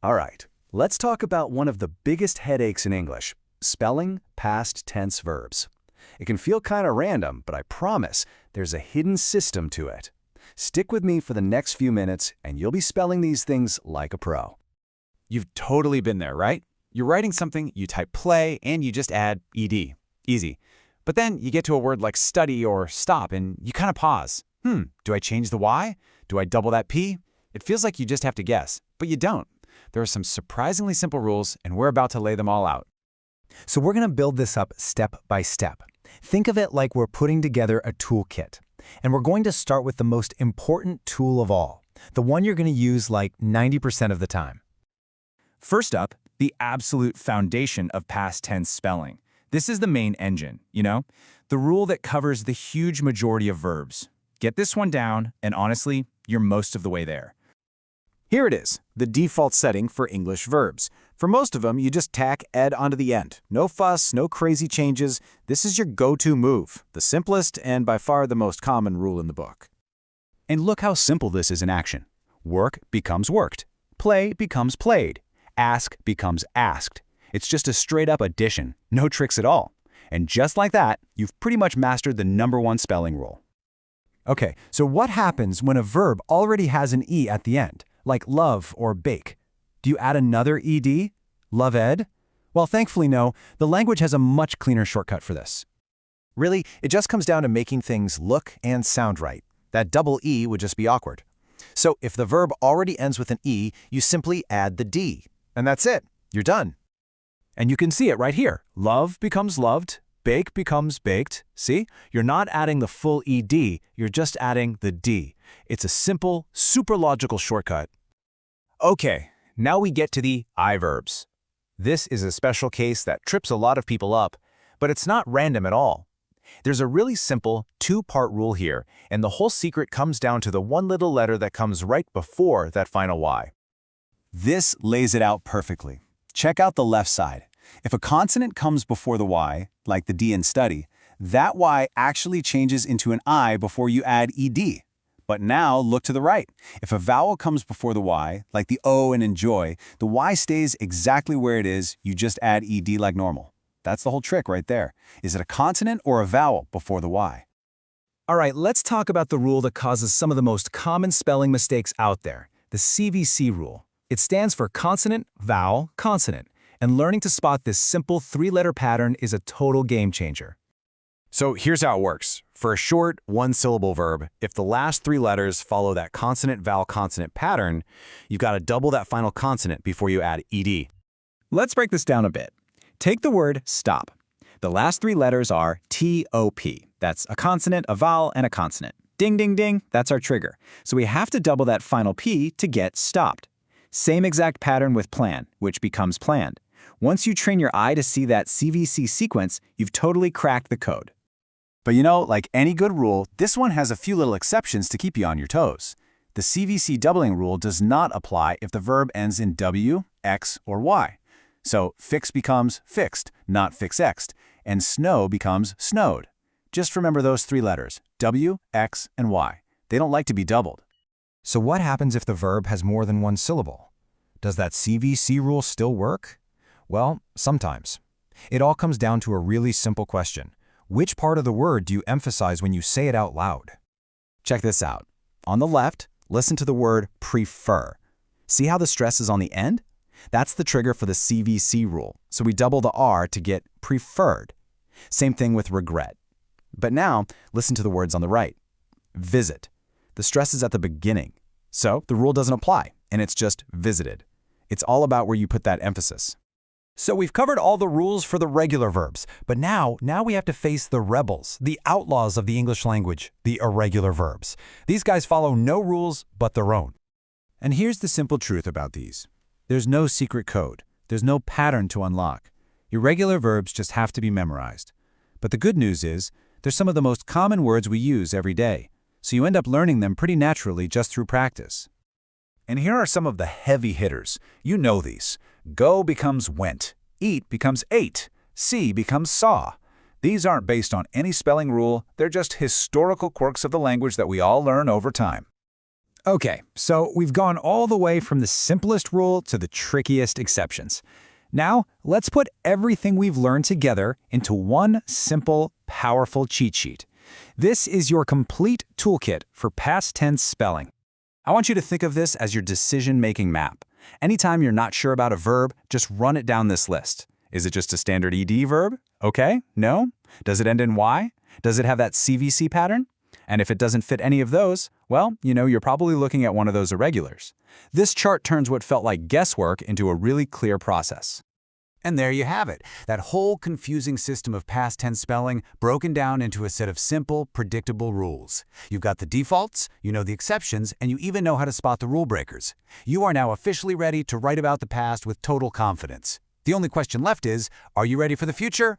All right, let's talk about one of the biggest headaches in English, spelling past tense verbs. It can feel kind of random, but I promise there's a hidden system to it. Stick with me for the next few minutes, and you'll be spelling these things like a pro. You've totally been there, right? You're writing something, you type play, and you just add ed. Easy. But then you get to a word like study or stop, and you kind of pause. Do I change the Y? Do I double that P? It feels like you just have to guess, but you don't. There are some surprisingly simple rules, and we're about to lay them all out. So we're going to build this up step by step. Think of it like we're putting together a toolkit. And we're going to start with the most important tool of all, the one you're going to use like 90% of the time. First up, the absolute foundation of past tense spelling. This is the main engine, the rule that covers the huge majority of verbs. Get this one down, and honestly, you're most of the way there. Here it is, the default setting for English verbs. For most of them, you just tack ed onto the end. No fuss, no crazy changes. This is your go-to move, the simplest and by far the most common rule in the book. And look how simple this is in action. Work becomes worked. Play becomes played. Ask becomes asked. It's just a straight-up addition, no tricks at all. And just like that, you've pretty much mastered the #1 spelling rule. Okay, so what happens when a verb already has an E at the end, like love or bake? Do you add another ed? Love ed? Well, thankfully no, the language has a much cleaner shortcut for this. Really, it just comes down to making things look and sound right. That double E would just be awkward. So if the verb already ends with an E, you simply add the D. And that's it. You're done. And you can see it right here. Love becomes loved, bake becomes baked. See? You're not adding the full ed, you're just adding the D. It's a simple, super logical shortcut. Okay, now we get to the I verbs. This is a special case that trips a lot of people up, but it's not random at all. There's a really simple two-part rule here, and the whole secret comes down to the one little letter that comes right before that final Y. This lays it out perfectly. Check out the left side. If a consonant comes before the Y, like the D in study, that Y actually changes into an I before you add ed. But now look to the right. If a vowel comes before the Y, like the O in enjoy, the Y stays exactly where it is, you just add ed like normal. That's the whole trick right there. Is it a consonant or a vowel before the Y? All right, let's talk about the rule that causes some of the most common spelling mistakes out there, the CVC rule. It stands for consonant, vowel, consonant, and learning to spot this simple three-letter pattern is a total game changer. So here's how it works. For a short, one-syllable verb, if the last three letters follow that consonant-vowel-consonant pattern, you've got to double that final consonant before you add ed. Let's break this down a bit. Take the word stop. The last three letters are T-O-P. That's a consonant, a vowel, and a consonant. Ding, ding, ding, that's our trigger. So we have to double that final P to get stopped. Same exact pattern with plan, which becomes planned. Once you train your eye to see that CVC sequence, you've totally cracked the code. But like any good rule, this one has a few little exceptions to keep you on your toes. The CVC doubling rule does not apply if the verb ends in W, X, or Y. So fix becomes fixed, not fix-exed, and snow becomes snowed. Just remember those three letters, W, X, and Y. They don't like to be doubled. So what happens if the verb has more than one syllable? Does that CVC rule still work? Well, sometimes. It all comes down to a really simple question. Which part of the word do you emphasize when you say it out loud? Check this out. On the left, listen to the word prefer. See how the stress is on the end? That's the trigger for the CVC rule, so we double the R to get preferred. Same thing with regret. But now, listen to the words on the right. Visit. The stress is at the beginning, so the rule doesn't apply, and it's just visited. It's all about where you put that emphasis. So we've covered all the rules for the regular verbs, but now we have to face the rebels, the outlaws of the English language, the irregular verbs. These guys follow no rules but their own. And here's the simple truth about these. There's no secret code. There's no pattern to unlock. Irregular verbs just have to be memorized. But the good news is, they're some of the most common words we use every day, so you end up learning them pretty naturally just through practice. And here are some of the heavy hitters. You know these. Go becomes went. Eat becomes ate. See becomes saw. These aren't based on any spelling rule. They're just historical quirks of the language that we all learn over time. Okay, so we've gone all the way from the simplest rule to the trickiest exceptions. Now, let's put everything we've learned together into one simple, powerful cheat sheet. This is your complete toolkit for past tense spelling. I want you to think of this as your decision-making map. Anytime you're not sure about a verb, just run it down this list. Is it just a standard ed verb? Okay. No? Does it end in y? Does it have that CVC pattern? And if it doesn't fit any of those, well, you're probably looking at one of those irregulars. This chart turns what felt like guesswork into a really clear process. And there you have it, that whole confusing system of past tense spelling broken down into a set of simple, predictable rules. You've got the defaults, you know the exceptions, and you even know how to spot the rule breakers. You are now officially ready to write about the past with total confidence. The only question left is, are you ready for the future?